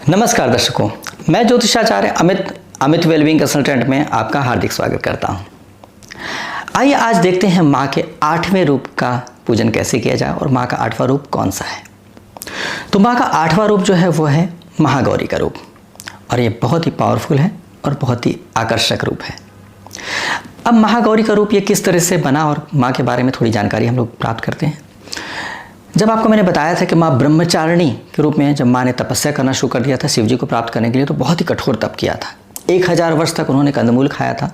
नमस्कार दर्शकों, मैं ज्योतिषाचार्य अमित वेलबींग कंसल्टेंट में आपका हार्दिक स्वागत करता हूं। आइए आज देखते हैं माँ के 8वें रूप का पूजन कैसे किया जाए और माँ का 8वां रूप कौन सा है। तो माँ का 8वां रूप जो है वो है महागौरी का रूप, और ये बहुत ही पावरफुल है और बहुत ही आकर्षक रूप है। अब महागौरी का रूप ये किस तरह से बना और माँ के बारे में थोड़ी जानकारी हम लोग प्राप्त करते हैं। जब आपको मैंने बताया था कि माँ ब्रह्मचारिणी के रूप में जब माँ ने तपस्या करना शुरू कर दिया था शिव जी को प्राप्त करने के लिए, तो बहुत ही कठोर तप किया था। 1000 वर्ष तक उन्होंने कंदमूल खाया था,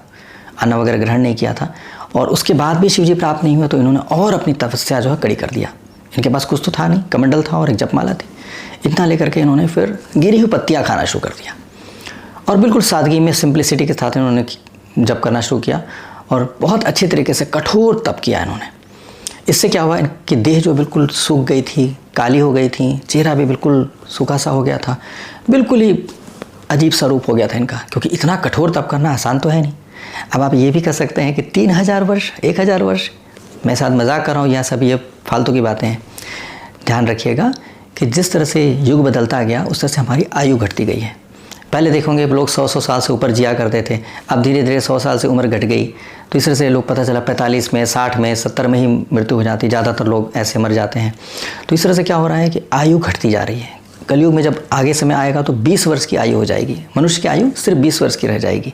अन्न वगैरह ग्रहण नहीं किया था, और उसके बाद भी शिव जी प्राप्त नहीं हुआ तो इन्होंने और अपनी तपस्या जो है कड़ी कर दिया। इनके पास कुछ तो था नहीं, कमंडल था और एक जपमाला थी। इतना लेकर के इन्होंने फिर गिरी हुई पत्तियाँ खाना शुरू कर दिया और बिल्कुल सादगी में, सिंप्लिसिटी के साथ इन्होंने जप करना शुरू किया और बहुत अच्छे तरीके से कठोर तप किया इन्होंने। इससे क्या हुआ, इनकी देह जो बिल्कुल सूख गई थी, काली हो गई थी, चेहरा भी बिल्कुल सूखा सा हो गया था, बिल्कुल ही अजीब सा रूप हो गया था इनका, क्योंकि इतना कठोर तप करना आसान तो है नहीं। अब आप ये भी कह सकते हैं कि 3000 वर्ष, 1000 वर्ष, मैं साथ मजाक कर रहा हूँ, यह सब ये फालतू की बातें हैं। ध्यान रखिएगा कि जिस तरह से युग बदलता गया उस तरह से हमारी आयु घटती गई है। पहले देखोगे लोग 100 साल से ऊपर जिया करते थे, अब धीरे धीरे 100 साल से उम्र घट गई, तो इस तरह से लोग पता चला 45 में, 60 में, 70 में ही मृत्यु हो जाती है। ज़्यादातर लोग ऐसे मर जाते हैं। तो इस तरह से क्या हो रहा है कि आयु घटती जा रही है। कलयुग में जब आगे समय आएगा तो 20 वर्ष की आयु हो जाएगी, मनुष्य की आयु सिर्फ 20 वर्ष की रह जाएगी।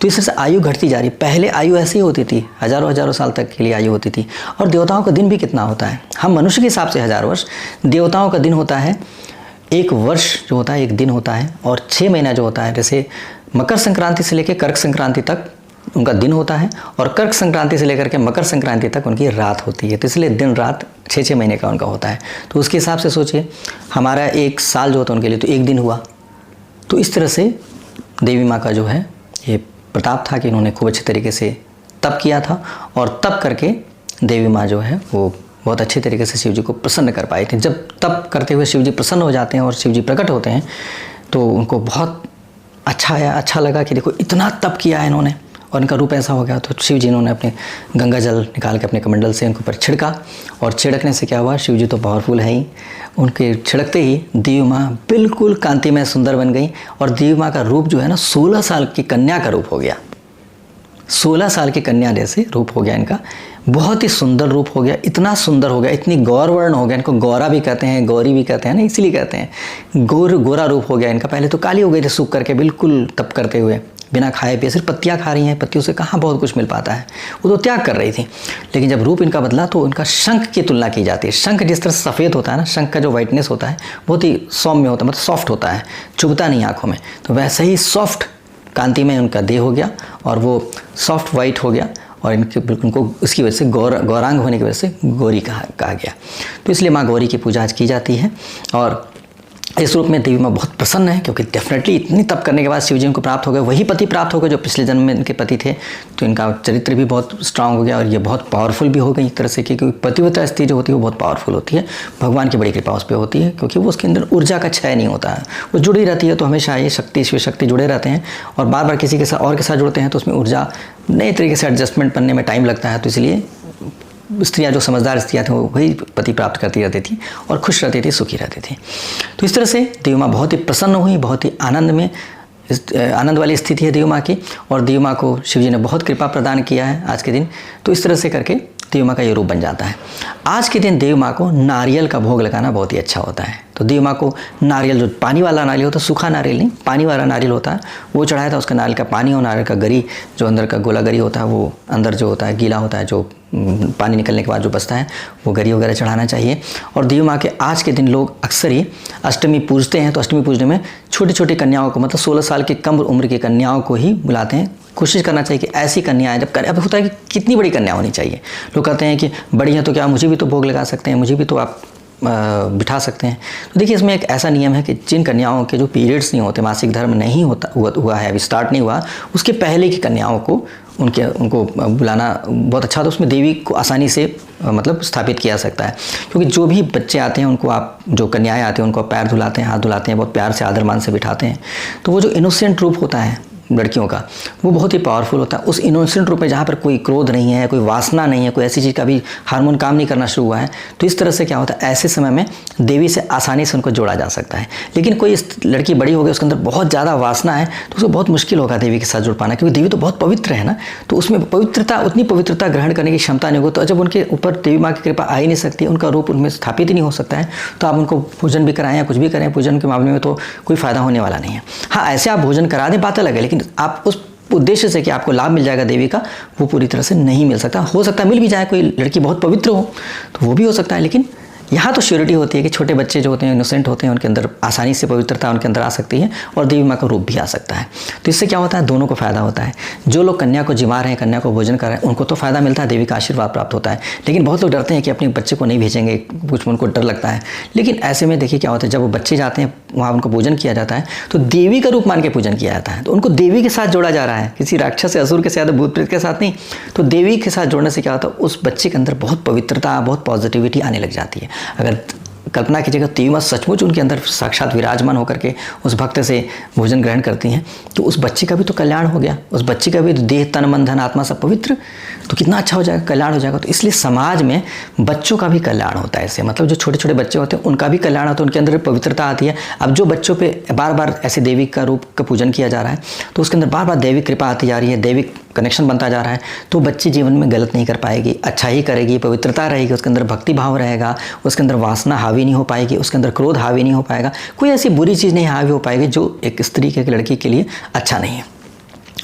तो इस तरह से आयु घटती जा रही है। पहले आयु ऐसी होती थी, हज़ारों साल तक के लिए आयु होती थी। और देवताओं का दिन भी कितना होता है, हम मनुष्य के हिसाब से 1000 वर्ष, देवताओं का दिन होता है 1 वर्ष जो होता है 1 दिन होता है, और 6 महीना जो होता है, जैसे मकर संक्रांति से लेकर कर्क संक्रांति तक उनका दिन होता है, और कर्क संक्रांति से लेकर के मकर संक्रांति तक उनकी रात होती है। तो इसलिए दिन रात 6 महीने का उनका होता है। तो उसके हिसाब से सोचिए, हमारा 1 साल जो होता है उनके लिए तो 1 दिन हुआ। तो इस तरह से देवी माँ का जो है ये प्रताप था कि इन्होंने खूब अच्छे तरीके से तप किया था, और तप करके देवी माँ जो है वो बहुत अच्छे तरीके से शिव जी को प्रसन्न कर पाए थे। जब तप करते हुए शिव जी प्रसन्न हो जाते हैं और शिव जी प्रकट होते हैं तो उनको बहुत अच्छा लगा कि देखो इतना तप किया है इन्होंने और इनका रूप ऐसा हो गया। तो शिव जी इन्होंने अपने गंगा जल निकाल के अपने कमंडल से उनके ऊपर छिड़का, और छिड़कने से क्या हुआ, शिव जी तो पावरफुल है ही, उनके छिड़कते ही देवी माँ बिल्कुल कांतिमय सुंदर बन गई। और देवी माँ का रूप जो है ना 16 साल की कन्या का रूप हो गया। 16 साल की कन्या जैसे रूप हो गया इनका, बहुत ही सुंदर रूप हो गया। इतना सुंदर हो गया, इतनी गौरवर्ण हो गया, इनको गौरा भी कहते हैं, गौरी भी कहते हैं ना, इसीलिए कहते हैं गोरा रूप हो गया इनका। पहले तो काली हो गई थी सूख करके, बिल्कुल तप करते हुए, बिना खाए पिए, सिर्फ पत्तियाँ खा रही हैं, पत्तियों से कहाँ बहुत कुछ मिल पाता है, वो तो त्याग कर रही थी। लेकिन जब रूप इनका बदला तो इनका शंख की तुलना की जाती है। शंख जिस तरह से सफ़ेद होता है ना, शंख का जो वाइटनेस होता है बहुत ही सौम्य होता है, मतलब सॉफ्ट होता है, चुभता नहीं आँखों में, तो वैसे ही सॉफ्ट कांति में उनका देह हो गया, और वो सॉफ्ट वाइट हो गया, और उनको इसकी वजह से गौरांग होने की वजह से गौरी कहा गया। तो इसलिए माँ गौरी की पूजा आज की जाती है। और इस रूप में देवी माँ बहुत प्रसन्न है, क्योंकि डेफिनेटली इतनी तप करने के बाद शिव जी को प्राप्त हो गए, वही पति प्राप्त हो गए जो पिछले जन्म में इनके पति थे। तो इनका चरित्र भी बहुत स्ट्रांग हो गया, और ये बहुत पावरफुल भी हो गई एक तरह से, क्योंकि पतिव्रता स्त्री जो होती है वो बहुत पावरफुल होती है। भगवान की बड़ी कृपा उस पर होती है, क्योंकि वो उसके अंदर ऊर्जा का क्षय नहीं होता है, वो जुड़ी रहती है। तो हमेशा ये शक्ति, शिव शक्ति जुड़े रहते हैं, और बार बार किसी के साथ और के साथ जुड़ते हैं तो उसमें ऊर्जा नए तरीके से एडजस्टमेंट बनने में टाइम लगता है। तो इसलिए स्त्रियाँ, जो समझदार स्त्रियाँ थीं, वो वही पति प्राप्त करती रहती थी और खुश रहती थी, सुखी रहती थी। तो इस तरह से देवी माँ बहुत ही प्रसन्न हुई, बहुत ही आनंद वाली स्थिति है देवी माँ की, और देवी माँ को शिव जी ने बहुत कृपा प्रदान किया है आज के दिन। तो इस तरह से करके देवी माँ का ये रूप बन जाता है। आज के दिन देवी माँ को नारियल का भोग लगाना बहुत ही अच्छा होता है। तो देवी माँ को नारियल, जो पानी वाला नारियल होता है, सूखा नारियल नहीं, पानी वाला नारियल होता है, वो चढ़ाया था। उसका नारियल का पानी और नारियल का गरी, जो अंदर का गोला गरी होता है, वो अंदर जो होता है गीला होता है, जो पानी निकलने के बाद जो बचता है, वो गरी वगैरह चढ़ाना चाहिए। और देवी माँ के आज के दिन लोग अक्सर ही अष्टमी पूजते हैं। तो अष्टमी पूजने में छोटी छोटी कन्याओं को, मतलब 16 साल की कम उम्र की कन्याओं को ही बुलाते हैं। कोशिश करना चाहिए कि ऐसी कन्याएं, अब होता है कि कितनी बड़ी कन्या होनी चाहिए। लोग कहते हैं कि बड़ी है तो क्या मुझे भी तो भोग लगा सकते हैं, मुझे भी तो आप बिठा सकते हैं। तो देखिए, इसमें एक ऐसा नियम है कि जिन कन्याओं के जो पीरियड्स नहीं होते, मासिक धर्म नहीं हुआ है, अभी स्टार्ट नहीं हुआ, उसके पहले की कन्याओं को उनको बुलाना बहुत अच्छा होता है। उसमें देवी को आसानी से मतलब स्थापित किया जा सकता है, क्योंकि जो भी बच्चे आते हैं उनको आप, जो कन्याएं आते हैं उनको आप पैर धुलाते हैं, हाथ धुलाते हैं, बहुत प्यार से आदर मान से बिठाते हैं। तो वो जो इनोसेंट रूप होता है लड़कियों का, वो बहुत ही पावरफुल होता है। उस इनोसेंट रूप में जहाँ पर कोई क्रोध नहीं है, कोई वासना नहीं है, कोई ऐसी चीज़ का भी हार्मोन काम नहीं करना शुरू हुआ है, तो इस तरह से क्या होता है, ऐसे समय में देवी से आसानी से उनको जोड़ा जा सकता है। लेकिन कोई लड़की बड़ी हो गई, उसके अंदर बहुत ज़्यादा वासना है, तो उसको बहुत मुश्किल होगा देवी के साथ जुड़ पाना, क्योंकि देवी तो बहुत पवित्र है ना, तो उसमें पवित्रता, उतनी पवित्रता ग्रहण करने की क्षमता नहीं होगी। तो जब उनके ऊपर देवी माँ की कृपा आ ही नहीं सकती, उनका रूप उनमें स्थापित ही नहीं हो सकता है, तो आप उनको पूजन भी कराएं या कुछ भी करें, पूजन के मामले में तो कोई फ़ायदा होने वाला नहीं है। हाँ, ऐसे आप भोजन करा दें, बात अलग है, लेकिन आप उस उद्देश्य से कि आपको लाभ मिल जाएगा देवी का, वो पूरी तरह से नहीं मिल सकता। हो सकता है मिल भी जाए, कोई लड़की बहुत पवित्र हो तो वो भी हो सकता है, लेकिन यहाँ तो श्योरिटी होती है कि छोटे बच्चे जो होते हैं, इनोसेंट होते हैं, उनके अंदर आसानी से पवित्रता उनके अंदर आ सकती है और देवी माँ का रूप भी आ सकता है। तो इससे क्या होता है, दोनों को फ़ायदा होता है। जो लोग कन्या को जिमा रहे हैं, कन्या को भोजन कर रहे हैं, उनको तो फ़ायदा मिलता है, देवी का आशीर्वाद प्राप्त होता है। लेकिन बहुत लोग डरते हैं कि अपने बच्चे को नहीं भेजेंगे, कुछ उनको डर लगता है। लेकिन ऐसे में देखिए क्या होता है, जब वो बच्चे जाते हैं वहाँ उनको पूजन किया जाता है, तो देवी का रूप मान के पूजन किया जाता है, तो उनको देवी के साथ जोड़ा जा रहा है, किसी राक्षस या असुर के साथ, भूत प्रेत के साथ नहीं। तो देवी के साथ जोड़ने से क्या होता है, उस बच्चे के अंदर बहुत पवित्रता, बहुत पॉजिटिविटी आने लग जाती है। अगर कल्पना कीजिएगा देवी माँ सचमुच उनके अंदर साक्षात विराजमान होकर के उस भक्त से भोजन ग्रहण करती हैं, तो उस बच्चे का भी तो कल्याण हो गया, उस बच्चे का भी देह तन मन धन आत्मा सब पवित्र, तो कितना अच्छा हो जाएगा, कल्याण हो जाएगा। तो इसलिए समाज में बच्चों का भी कल्याण होता है इससे, मतलब जो छोटे छोटे बच्चे होते हैं उनका भी कल्याण होता है, उनके अंदर पवित्रता आती है। अब जो बच्चों पे बार बार ऐसे देवी का रूप का पूजन किया जा रहा है, तो उसके अंदर बार बार देवी कृपा आती जा रही है, देवी कनेक्शन बनता जा रहा है, तो बच्ची जीवन में गलत नहीं कर पाएगी, अच्छा ही करेगी, पवित्रता रहेगी, उसके अंदर भक्ति भाव रहेगा, उसके अंदर वासना हावी नहीं हो पाएगी, उसके अंदर क्रोध हावी नहीं हो पाएगा, कोई ऐसी बुरी चीज़ नहीं हावी हो पाएगी जो एक स्त्री के, एक लड़की के लिए अच्छा नहीं है।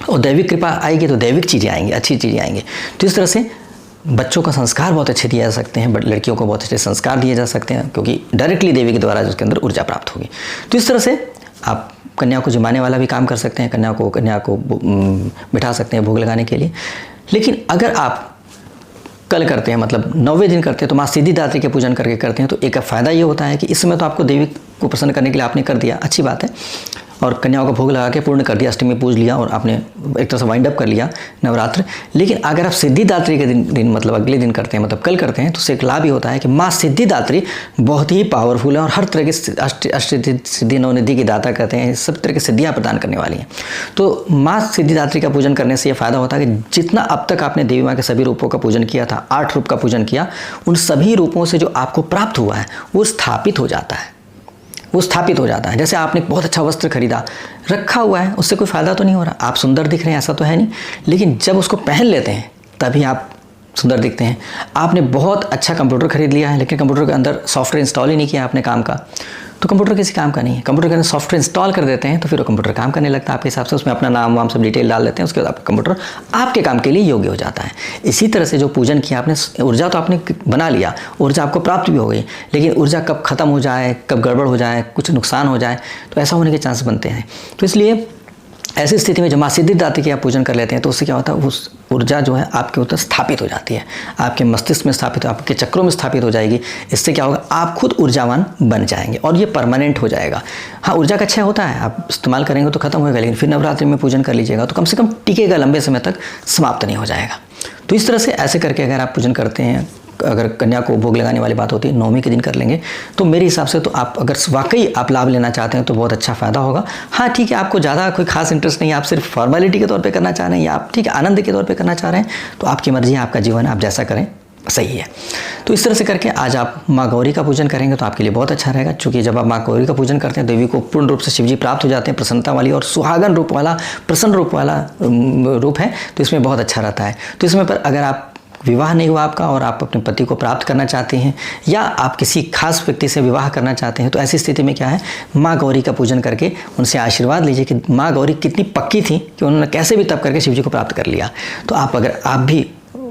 और दैविक कृपा आएगी तो दैविक चीज़ें आएंगी, अच्छी चीज़ें आएंगी। तो इस तरह से बच्चों का संस्कार बहुत अच्छे दिए जा सकते हैं, लड़कियों को बहुत अच्छे संस्कार दिए जा सकते हैं, क्योंकि डायरेक्टली देवी के द्वारा उसके अंदर ऊर्जा प्राप्त होगी। तो इस तरह से आप कन्या को जिमाने वाला भी काम कर सकते हैं, कन्या को बिठा सकते हैं भोग लगाने के लिए। लेकिन अगर आप कल करते हैं, मतलब 9वें दिन करते हैं, तो माँ सिद्धिदात्री के पूजन करके करते हैं, तो एक फ़ायदा ये होता है कि इस समय तो आपको देवी को प्रसन्न करने के लिए आपने कर दिया, अच्छी बात है, और कन्याओं का भोग लगा के पूर्ण कर दिया, अष्टमी पूज लिया और आपने एक तरह से वाइंड अप कर लिया नवरात्र। लेकिन अगर आप सिद्धिदात्री के दिन मतलब अगले दिन करते हैं, मतलब कल करते हैं, तो उससे एक लाभ ही होता है कि माँ सिद्धिदात्री बहुत ही पावरफुल है और हर तरह की अष्ट सिद्धि नवनिधि की दाता कहते हैं, सब तरह की सिद्धियाँ प्रदान करने वाली हैं। तो माँ सिद्धिदात्री का पूजन करने से ये फ़ायदा होता है कि जितना अब तक आपने देवी माँ के सभी रूपों का पूजन किया था, 8 रूप का पूजन किया, उन सभी रूपों से जो आपको प्राप्त हुआ है वो स्थापित हो जाता है, वो स्थापित हो जाता है। जैसे आपने बहुत अच्छा वस्त्र खरीदा, रखा हुआ है, उससे कोई फ़ायदा तो नहीं हो रहा, आप सुंदर दिख रहे हैं ऐसा तो है नहीं, लेकिन जब उसको पहन लेते हैं तभी आप सुंदर दिखते हैं। आपने बहुत अच्छा कंप्यूटर खरीद लिया है, लेकिन कंप्यूटर के अंदर सॉफ्टवेयर इंस्टॉल ही नहीं किया आपने काम का, तो कंप्यूटर किसी काम का नहीं है। कंप्यूटर के अंदर सॉफ्टवेयर इंस्टॉल कर देते हैं तो फिर वो कंप्यूटर काम करने लगता है आपके हिसाब से, उसमें अपना नाम वाम सब डिटेल डाल देते हैं, उसके बाद आपका कंप्यूटर आपके काम के लिए योग्य हो जाता है। इसी तरह से जो पूजन किया आपने, ऊर्जा तो आपने बना लिया, ऊर्जा आपको प्राप्त भी हो गई, लेकिन ऊर्जा कब खत्म हो जाए, कब गड़बड़ हो जाए, कुछ नुकसान हो जाए, तो ऐसा होने के चांस बनते हैं। तो इसलिए ऐसी स्थिति में जब माँ सिद्धिदात्री के आप पूजन कर लेते हैं, तो उससे क्या होता है, उस ऊर्जा जो है आपके ऊपर स्थापित हो जाती है, आपके मस्तिष्क में स्थापित, आपके चक्रों में स्थापित हो जाएगी। इससे क्या होगा, आप खुद ऊर्जावान बन जाएंगे और ये परमानेंट हो जाएगा। हाँ, ऊर्जा का क्षय होता है, आप इस्तेमाल करेंगे तो खत्म होगा, लेकिन फिर नवरात्रि में पूजन कर लीजिएगा तो कम से कम टिकेगा, लंबे समय तक समाप्त नहीं हो जाएगा। तो इस तरह से ऐसे करके अगर आप पूजन करते हैं, अगर कन्या को भोग लगाने वाली बात होती है 9वीं के दिन कर लेंगे, तो मेरे हिसाब से तो आप अगर वाकई आप लाभ लेना चाहते हैं तो बहुत अच्छा फ़ायदा होगा। हाँ ठीक है, आपको ज़्यादा कोई खास इंटरेस्ट नहीं है, आप सिर्फ फॉर्मेलिटी के तौर पे करना चाह रहे हैं या आप ठीक है आनंद के तौर पे करना चाह रहे हैं, तो आपकी मर्जी है, आपका जीवन है, आप जैसा करें सही है। तो इस तरह से करके आज आप माँ गौरी का पूजन करेंगे तो आपके लिए बहुत अच्छा रहेगा, क्योंकि जब आप माँ गौरी का पूजन करते हैं, देवी को पूर्ण रूप से शिवजी प्राप्त हो जाते हैं, प्रसन्नता वाली और सुहागन रूप वाला, प्रसन्न रूप वाला रूप है, तो इसमें बहुत अच्छा रहता है। तो इसमें पर अगर आप विवाह नहीं हुआ आपका और आप अपने पति को प्राप्त करना चाहते हैं या आप किसी खास व्यक्ति से विवाह करना चाहते हैं, तो ऐसी स्थिति में क्या है, माँ गौरी का पूजन करके उनसे आशीर्वाद लीजिए कि माँ गौरी कितनी पक्की थी कि उन्होंने कैसे भी तप करके शिव जी को प्राप्त कर लिया। तो अगर आप भी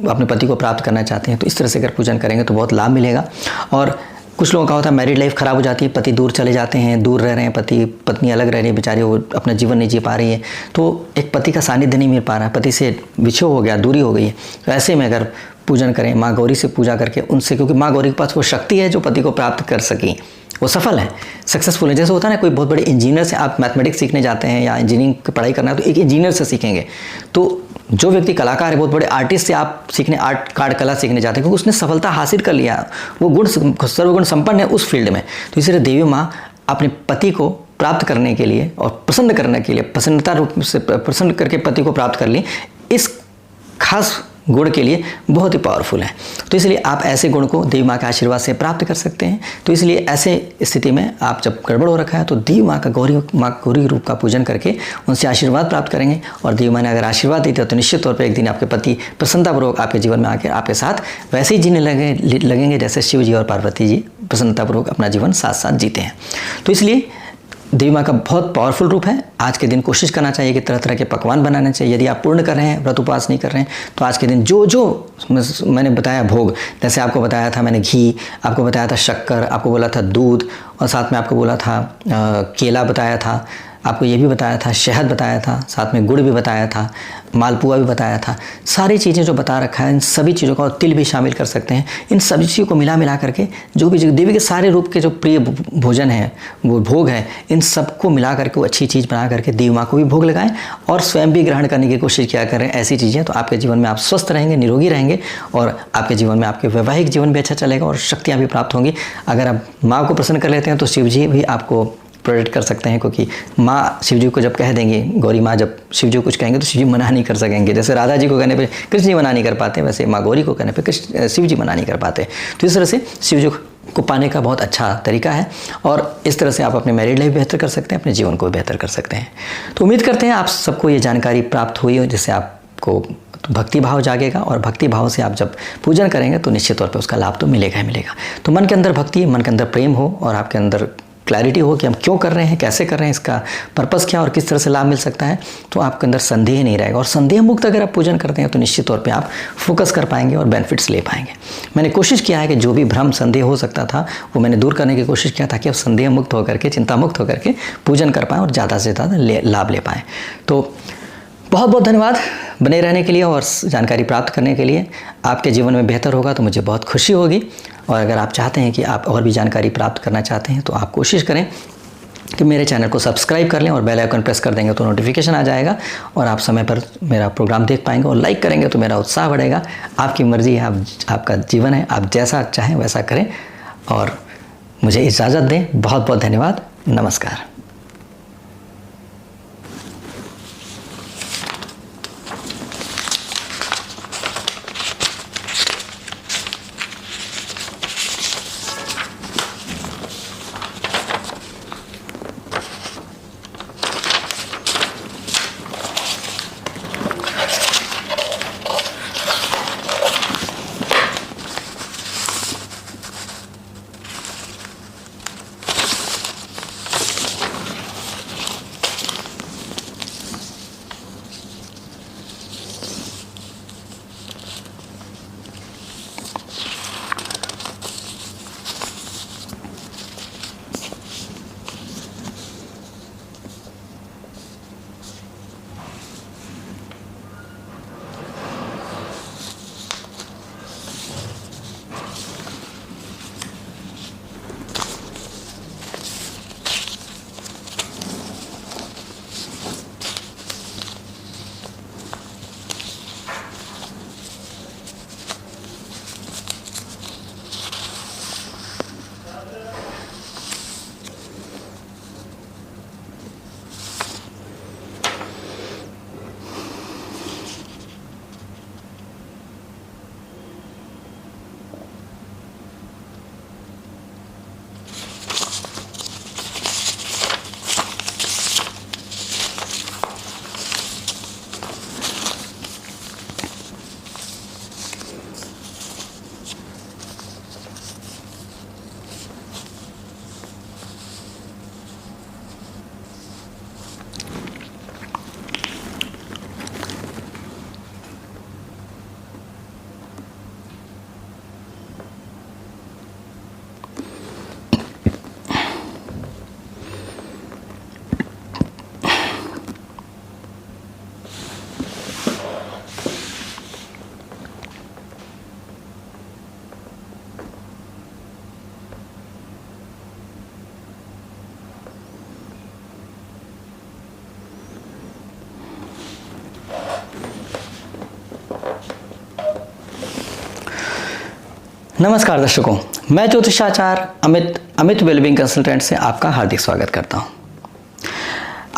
अपने पति को प्राप्त करना चाहते हैं तो इस तरह से अगर पूजन करेंगे तो बहुत लाभ मिलेगा। और कुछ लोगों का होता है मैरिड लाइफ ख़राब हो जाती है, पति दूर चले जाते हैं, दूर रह रहे हैं, पति पत्नी अलग रह रही है, बेचारी वो अपना जीवन नहीं जी पा रही है, तो एक पति का सानिध्य नहीं मिल पा रहा है, पति से विछोह हो गया, दूरी हो गई है। तो ऐसे में अगर पूजन करें माँ गौरी से पूजा करके उनसे, क्योंकि माँ गौरी के पास वो शक्ति है जो पति को प्राप्त कर सकी, वो सफल है, सक्सेसफुल है। जैसे होता है ना, कोई बहुत बड़े इंजीनियर से आप मैथमेटिक्स सीखने जाते हैं या इंजीनियरिंग की पढ़ाई करना है तो एक इंजीनियर से सीखेंगे, तो जो व्यक्ति कलाकार है, बहुत बड़े आर्टिस्ट से आप सीखने आर्ट कार्ड कला सीखने जाते हैं, क्योंकि उसने सफलता हासिल कर लिया, वो गुण सर्वगुण संपन्न है उस फील्ड में। तो इसलिए देवी माँ अपने पति को प्राप्त करने के लिए और प्रसन्न करने के लिए, प्रसन्नता रूप से प्रसन्न करके पति को प्राप्त कर ली, इस खास गुण के लिए बहुत ही पावरफुल है। तो इसलिए आप ऐसे गुण को देवी माँ के आशीर्वाद से प्राप्त कर सकते हैं। तो इसलिए ऐसे स्थिति में आप जब गड़बड़ हो रखा है तो देवी माँ का गौरी रूप का पूजन करके उनसे आशीर्वाद प्राप्त करेंगे, और देवी माँ ने अगर आशीर्वाद दी तो निश्चित तौर पर एक दिन आपके पति प्रसन्नतापूर्वक आपके जीवन में आकर आपके साथ वैसे ही जीने लगेंगे जैसे शिव जी और पार्वती जी प्रसन्नतापूर्वक अपना जीवन साथ साथ जीते हैं। तो इसलिए देवी माँ का बहुत पावरफुल रूप है। आज के दिन कोशिश करना चाहिए कि तरह तरह के पकवान बनाने चाहिए। यदि आप पूर्ण कर रहे हैं, व्रत उपवास नहीं कर रहे हैं, तो आज के दिन जो जो मैंने बताया भोग, जैसे आपको बताया था मैंने घी, आपको बताया था शक्कर, आपको बोला था दूध, और साथ में आपको बोला था केला बताया था, आपको ये भी बताया था शहद बताया था, साथ में गुड़ भी बताया था, मालपुआ भी बताया था। सारी चीज़ें जो बता रखा है इन सभी चीज़ों का, और तिल भी शामिल कर सकते हैं। इन सभी चीज़ों को मिला करके जो भी देवी के सारे रूप के जो प्रिय भोजन है, वो भोग है, इन सबको मिला करके वो अच्छी चीज़ बना करके देवी माँ को भी भोग लगाएं और स्वयं भी ग्रहण करने की कोशिश किया करें ऐसी चीज़ें। तो आपके जीवन में आप स्वस्थ रहेंगे, निरोगी रहेंगे, और आपके जीवन में आपके वैवाहिक जीवन भी अच्छा चलेगा और शक्तियाँ भी प्राप्त होंगी। अगर आप माँ को प्रसन्न कर लेते हैं तो शिव जी भी आपको प्रोटेक्ट कर सकते हैं, क्योंकि माँ शिव जी को जब कह देंगे, गौरी माँ जब शिव जी को कुछ कहेंगे तो शिव जी मना नहीं कर सकेंगे। जैसे राधा जी को कहने पे कृष्ण जी मना नहीं कर पाते, वैसे माँ गौरी को कहने पे शिव जी मना नहीं कर पाते। तो इस तरह से शिव जी को पाने का बहुत अच्छा तरीका है, और इस तरह से आप अपने मैरिड लाइफ बेहतर कर सकते हैं, अपने जीवन को बेहतर कर सकते हैं। तो उम्मीद करते हैं आप सबको ये जानकारी प्राप्त हुई हो, जिससे आपको भक्ति भाव जागेगा, और भक्ति भाव से आप जब पूजन करेंगे तो निश्चित तौर पर उसका लाभ तो मिलेगा ही मिलेगा। तो मन के अंदर भक्ति, मन के अंदर प्रेम हो, और आपके अंदर क्लैरिटी हो कि हम क्यों कर रहे हैं, कैसे कर रहे हैं, इसका पर्पस क्या और किस तरह से लाभ मिल सकता है, तो आपके अंदर संदेह नहीं रहेगा। और संदेह मुक्त अगर आप पूजन करते हैं तो निश्चित तौर पे आप फोकस कर पाएंगे और बेनिफिट्स ले पाएंगे। मैंने कोशिश किया है कि जो भी भ्रम संदेह हो सकता था वो मैंने दूर करने की कोशिश किया, ताकि आप संदेह मुक्त होकर के, चिंता मुक्त होकर के पूजन कर पाएँ और ज़्यादा से ज़्यादा लाभ ले पाएँ। तो बहुत बहुत धन्यवाद बने रहने के लिए और जानकारी प्राप्त करने के लिए। आपके जीवन में बेहतर होगा तो मुझे बहुत खुशी होगी। और अगर आप चाहते हैं कि आप और भी जानकारी प्राप्त करना चाहते हैं तो आप कोशिश करें कि मेरे चैनल को सब्सक्राइब कर लें और बेल आइकन प्रेस कर देंगे तो नोटिफिकेशन आ जाएगा, और आप समय पर मेरा प्रोग्राम देख पाएंगे। और लाइक करेंगे तो मेरा उत्साह बढ़ेगा। आपकी मर्ज़ी है, आपका जीवन है, आप जैसा चाहें वैसा करें। और मुझे इजाज़त दें। बहुत बहुत धन्यवाद। नमस्कार। नमस्कार दर्शकों, मैं ज्योतिषाचार्य अमित वेलबींग कंसल्टेंट से आपका हार्दिक स्वागत करता हूं।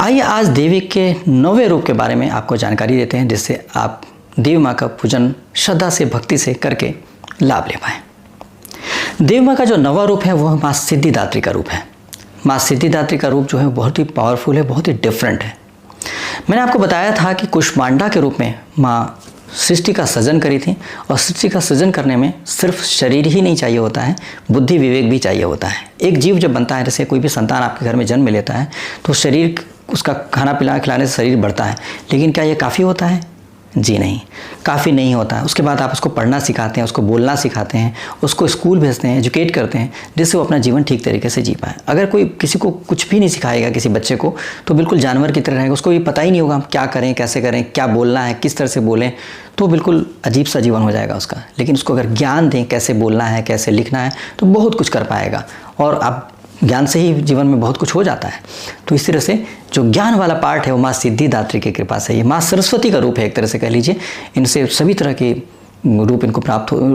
आइए आज देवी के 9वें रूप के बारे में आपको जानकारी देते हैं, जिससे आप देवी माँ का पूजन श्रद्धा से भक्ति से करके लाभ ले पाएँ। देवी माँ का जो 9वां रूप है वह माँ सिद्धिदात्री का रूप है। माँ सिद्धिदात्री का रूप जो है बहुत ही पावरफुल है, बहुत ही डिफरेंट है। मैंने आपको बताया था कि कुष्मांडा के रूप में माँ सृष्टि का सृजन करी थी, और सृष्टि का सृजन करने में सिर्फ शरीर ही नहीं चाहिए होता है, बुद्धि विवेक भी चाहिए होता है। एक जीव जब बनता है, जैसे कोई भी संतान आपके घर में जन्म लेता है, तो शरीर उसका खाना पिला खिलाने से शरीर बढ़ता है, लेकिन क्या ये काफ़ी होता है? जी नहीं, काफ़ी नहीं होता है। उसके बाद आप उसको पढ़ना सिखाते हैं, उसको बोलना सिखाते हैं, उसको स्कूल भेजते हैं, एजुकेट करते हैं, जिससे वो अपना जीवन ठीक तरीके से जी पाए। अगर कोई किसी को कुछ भी नहीं सिखाएगा, किसी बच्चे को, तो बिल्कुल जानवर की तरह रहेगा। उसको ये पता ही नहीं होगा हम क्या करें, कैसे करें, क्या बोलना है, किस तरह से बोलें, तो बिल्कुल अजीब सा जीवन हो जाएगा उसका। लेकिन उसको अगर ज्ञान दें, कैसे बोलना है, कैसे लिखना है, तो बहुत कुछ कर पाएगा, और आप ज्ञान से ही जीवन में बहुत कुछ हो जाता है। तो इस तरह से जो ज्ञान वाला पार्ट है वो माँ सिद्धिदात्री की कृपा से, ये माँ सरस्वती का रूप है एक तरह से कह लीजिए। इनसे सभी तरह के रूप इनको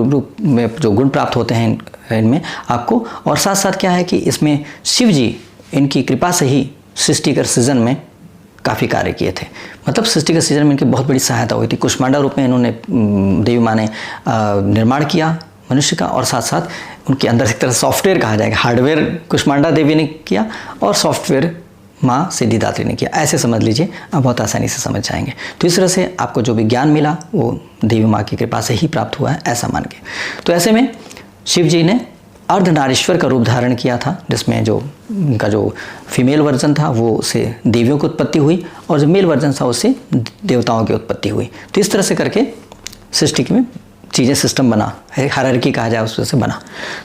रूप में जो गुण प्राप्त होते हैं इनमें आपको। और साथ साथ क्या है कि इसमें शिव जी इनकी कृपा से ही सृष्टि के सृजन में काफ़ी कार्य किए थे। मतलब सृष्टि के सृजन में इनकी बहुत बड़ी सहायता हुई थी। कुष्मांडा रूप में इन्होंने देवी माँ ने निर्माण किया मनुष्य का, और साथ साथ उनके अंदर एक तरह सॉफ्टवेयर कहा जाएगा, हार्डवेयर कुष्मांडा देवी ने किया और सॉफ्टवेयर माँ सिद्धिदात्री ने किया। ऐसे समझ लीजिए, आप बहुत आसानी से समझ जाएंगे। तो इस तरह से आपको जो भी ज्ञान मिला वो देवी माँ की कृपा से ही प्राप्त हुआ है, ऐसा मान के। तो ऐसे में शिव जी ने अर्धनारीश्वर का रूप धारण किया था, जिसमें जो उनका जो फीमेल वर्जन था वो उससे देवियों की उत्पत्ति हुई, और जो मेल वर्जन था उससे देवताओं की उत्पत्ति हुई। तो इस तरह से करके सृष्टि में चीज़ें सिस्टम बना, हायरार्की कहा जाए उस वजह से बना।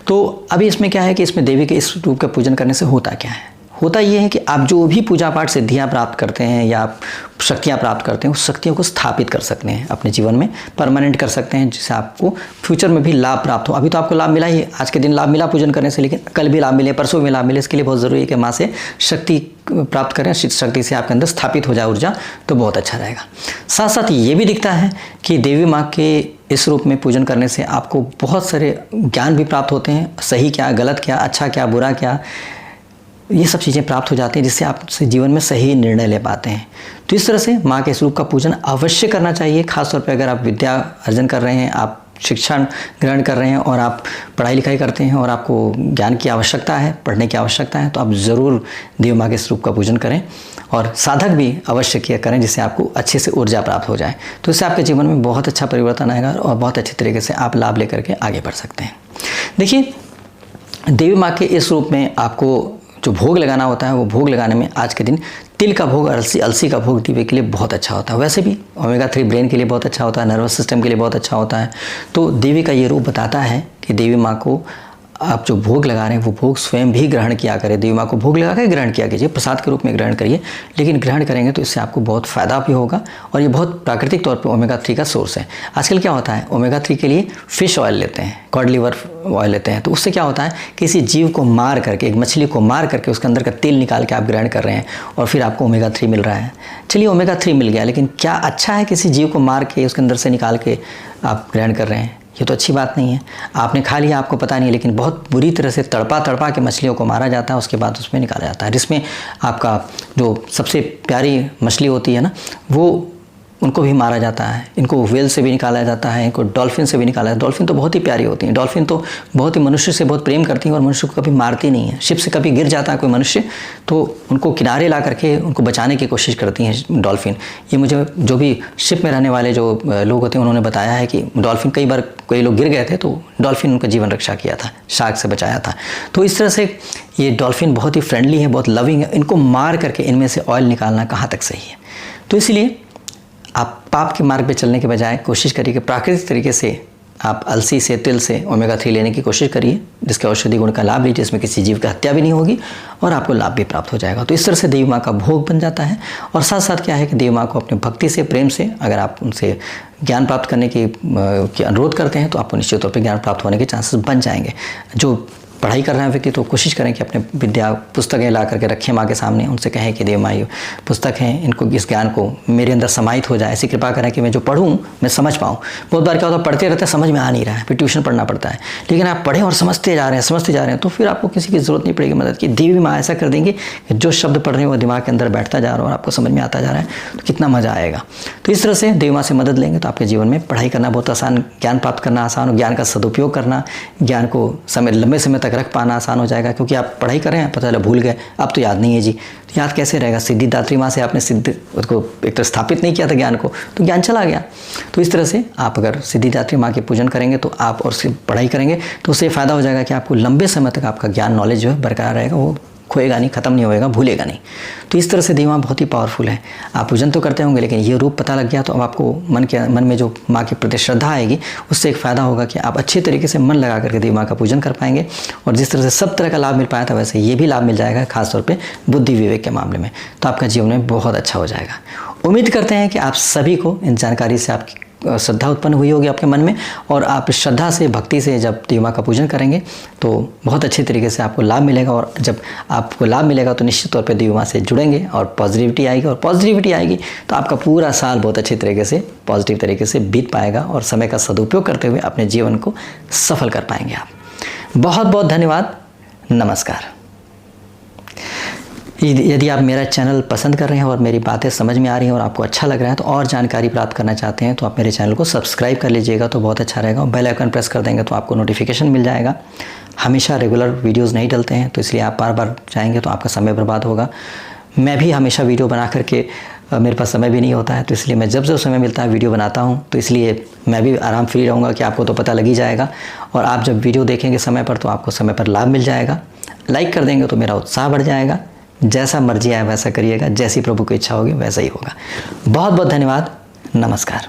तो अभी इसमें क्या है कि इसमें देवी के इस रूप का पूजन करने से होता क्या है? होता ये है कि आप जो भी पूजा पाठ सिद्धियाँ प्राप्त करते हैं या आप शक्तियाँ प्राप्त करते हैं, उस शक्तियों को स्थापित कर सकते हैं अपने जीवन में, परमानेंट कर सकते हैं, जिससे आपको फ्यूचर में भी लाभ प्राप्त हो। अभी तो आपको लाभ मिला ही, आज के दिन लाभ मिला पूजन करने से, लेकिन कल भी लाभ मिले, परसों भी लाभ मिले। इसके लिए बहुत ज़रूरी है कि माँ से शक्ति प्राप्त करें, शक्ति से आपके अंदर स्थापित हो जाए ऊर्जा, तो बहुत अच्छा रहेगा। साथ साथ ये भी दिखता है कि देवी माँ के इस रूप में पूजन करने से आपको बहुत सारे ज्ञान भी प्राप्त होते हैं, सही क्या, गलत क्या, अच्छा क्या, बुरा क्या, ये सब चीज़ें प्राप्त हो जाती हैं, जिससे आप जीवन में सही निर्णय ले पाते हैं। तो इस तरह से माँ के स्वरूप का पूजन अवश्य करना चाहिए। खासतौर पे अगर आप विद्या अर्जन कर रहे हैं, आप शिक्षा ग्रहण कर रहे हैं और आप पढ़ाई लिखाई करते हैं और आपको ज्ञान की आवश्यकता है, पढ़ने की आवश्यकता है, तो आप ज़रूर देवी माँ के स्वरूप का पूजन करें, और साधक भी अवश्य किया करें, जिससे आपको अच्छे से ऊर्जा प्राप्त हो जाए। तो इससे आपके जीवन में बहुत अच्छा परिवर्तन आएगा और बहुत अच्छे तरीके से आप लाभ लेकर के आगे बढ़ सकते हैं। देखिए, देवी माँ के इस रूप में आपको जो भोग लगाना होता है, वो भोग लगाने में आज के दिन तिल का भोग, अलसी का भोग देवी के लिए बहुत अच्छा होता है। वैसे भी ओमेगा 3 ब्रेन के लिए बहुत अच्छा होता है, नर्वस सिस्टम के लिए बहुत अच्छा होता है। तो देवी का ये रूप बताता है कि देवी माँ को आप जो भोग लगा रहे हैं वो भोग स्वयं भी ग्रहण किया करें। देवी माँ को भोग लगा कर ग्रहण किया कीजिए, प्रसाद के रूप में ग्रहण करिए, लेकिन ग्रहण करेंगे तो इससे आपको बहुत फ़ायदा भी होगा, और ये बहुत प्राकृतिक तौर पे ओमेगा 3 का सोर्स है। आजकल क्या होता है, ओमेगा 3 के लिए फ़िश ऑयल लेते हैं, कॉड लिवर ऑयल लेते हैं, तो उससे क्या होता है, किसी जीव को मार करके, एक मछली को मार करके उसके अंदर का तेल निकाल के आप ग्रहण कर रहे हैं, और फिर आपको ओमेगा 3 मिल रहा है। चलिए, ओमेगा 3 मिल गया, लेकिन क्या अच्छा है किसी जीव को मार के उसके अंदर से निकाल के आप ग्रहण कर रहे हैं? ये तो अच्छी बात नहीं है। आपने खा लिया, आपको पता नहीं, लेकिन बहुत बुरी तरह से तड़पा के मछलियों को मारा जाता है, उसके बाद उसमें निकाला जाता है, जिसमें आपका जो सबसे प्यारी मछली होती है ना, वो उनको भी मारा जाता है। इनको व्हेल से भी निकाला जाता है, इनको डॉल्फिन से भी निकाला जाता है। डॉल्फिन तो बहुत ही प्यारी होती हैं, डॉल्फिन तो बहुत ही मनुष्य से बहुत प्रेम करती हैं और मनुष्य को कभी मारती नहीं है। शिप से कभी गिर जाता है कोई मनुष्य तो उनको किनारे ला करके उनको बचाने की कोशिश करती हैं डॉल्फिन। ये मुझे जो भी शिप में रहने वाले जो लोग होते हैं उन्होंने बताया है कि डॉल्फिन कई बार कई लोग गिर गए थे तो डॉल्फिन उनका जीवन रक्षा किया था, शार्क से बचाया था। तो इस तरह से ये डॉल्फिन बहुत ही फ्रेंडली है, बहुत लविंग है। इनको मार करके इनमें से ऑयल निकालना कहाँ तक सही है? तो इसलिए आप पाप के मार्ग पे चलने के बजाय कोशिश करिए कि प्राकृतिक तरीके से आप अलसी से, तिल से ओमेगा 3 लेने की कोशिश करिए, जिसके औषधि गुण का लाभ लीजिए, इसमें किसी जीव की हत्या भी नहीं होगी और आपको लाभ भी प्राप्त हो जाएगा। तो इस तरह से देवी माँ का भोग बन जाता है। और साथ साथ क्या है कि देवी माँ को अपनी भक्ति से, प्रेम से अगर आप उनसे ज्ञान प्राप्त करने की अनुरोध करते हैं तो आपको निश्चित तौर पर ज्ञान प्राप्त होने के चांसेस बन जाएंगे। जो पढ़ाई कर रहे हैं व्यक्ति तो कोशिश करें कि अपने विद्या पुस्तकें ला करके रखें माँ के सामने, उनसे कहें कि देव माँ ये पुस्तक हैं, इनको इस ज्ञान को मेरे अंदर समाहित हो जाए, ऐसी कृपा करें कि मैं जो पढ़ूँ मैं समझ पाऊँ। बहुत बार क्या होता है, पढ़ते रहते समझ में आ नहीं रहा है, फिर ट्यूशन पढ़ना पड़ता है। लेकिन आप पढ़ें और समझते जा रहे हैं तो फिर आपको किसी की ज़रूरत नहीं पड़ेगी मदद की। देवी माँ ऐसा कर देंगे कि जो शब्द पढ़ रहे हैं वो दिमाग के अंदर बैठता जा रहा है और आपको समझ में आता जा रहा है, तो कितना मज़ा आएगा। तो इस तरह से देवी माँ से मदद लेंगे तो आपके जीवन में पढ़ाई करना बहुत आसान, ज्ञान प्राप्त करना आसान हो, ज्ञान का सदुपयोग करना, ज्ञान को लंबे समय तक रख पाना आसान हो जाएगा। क्योंकि आप पढ़ाई कर रहे हैं, पता चला भूल गए, अब तो याद नहीं है जी, तो याद कैसे रहेगा? सिद्धिदात्री माँ से आपने उसको एक तो स्थापित नहीं किया था ज्ञान को, तो ज्ञान चला गया। तो इस तरह से आप अगर सिद्धिदात्री माँ के पूजन करेंगे तो आप और पढ़ाई करेंगे तो उससे फ़ायदा हो जाएगा कि आपको लंबे समय तक आपका ज्ञान नॉलेज जो है बरकरार रहेगा, वो खोएगा नहीं, ख़त्म नहीं होएगा, भूलेगा नहीं। तो इस तरह से देवी माँ बहुत ही पावरफुल है। आप पूजन तो करते होंगे लेकिन ये रूप पता लग गया तो अब आपको मन में जो माँ के प्रति श्रद्धा आएगी उससे एक फ़ायदा होगा कि आप अच्छे तरीके से मन लगा करके देवी माँ का पूजन कर पाएंगे। और जिस तरह से सब तरह का लाभ मिल पाया था वैसे ये भी लाभ मिल जाएगा, खासतौर पर बुद्धि विवेक के मामले में। तो आपका जीवन में बहुत अच्छा हो जाएगा। उम्मीद करते हैं कि आप सभी को इन जानकारी से आपकी श्रद्धा उत्पन्न हुई होगी आपके मन में, और आप श्रद्धा से भक्ति से जब देवी माँ का पूजन करेंगे तो बहुत अच्छे तरीके से आपको लाभ मिलेगा। और जब आपको लाभ मिलेगा तो निश्चित तौर पे देवी माँ से जुड़ेंगे और पॉजिटिविटी आएगी, और पॉजिटिविटी आएगी तो आपका पूरा साल बहुत अच्छे तरीके से पॉजिटिव तरीके से बीत पाएगा और समय का सदुपयोग करते हुए अपने जीवन को सफल कर पाएंगे आप। बहुत बहुत धन्यवाद। नमस्कार। यदि आप मेरा चैनल पसंद कर रहे हैं और मेरी बातें समझ में आ रही हैं और आपको अच्छा लग रहा है तो और जानकारी प्राप्त करना चाहते हैं तो आप मेरे चैनल को सब्सक्राइब कर लीजिएगा तो बहुत अच्छा रहेगा। और बेल आइकन प्रेस कर देंगे तो आपको नोटिफिकेशन मिल जाएगा। हमेशा रेगुलर वीडियोज़ नहीं डलते हैं तो इसलिए आप बार बार जाएंगे तो आपका समय बर्बाद होगा। मैं भी हमेशा वीडियो बना करके मेरे पास समय भी नहीं होता है, तो इसलिए मैं जब समय मिलता है वीडियो बनाता हूँ। तो इसलिए मैं भी आराम फ्री रहूँगा कि आपको तो पता लग ही जाएगा। और आप जब वीडियो देखेंगे समय पर तो आपको समय पर लाभ मिल जाएगा। लाइक कर देंगे तो मेरा उत्साह बढ़ जाएगा। जैसा मर्जी आए वैसा करिएगा, जैसी प्रभु की इच्छा होगी वैसा ही होगा। बहुत बहुत धन्यवाद। नमस्कार।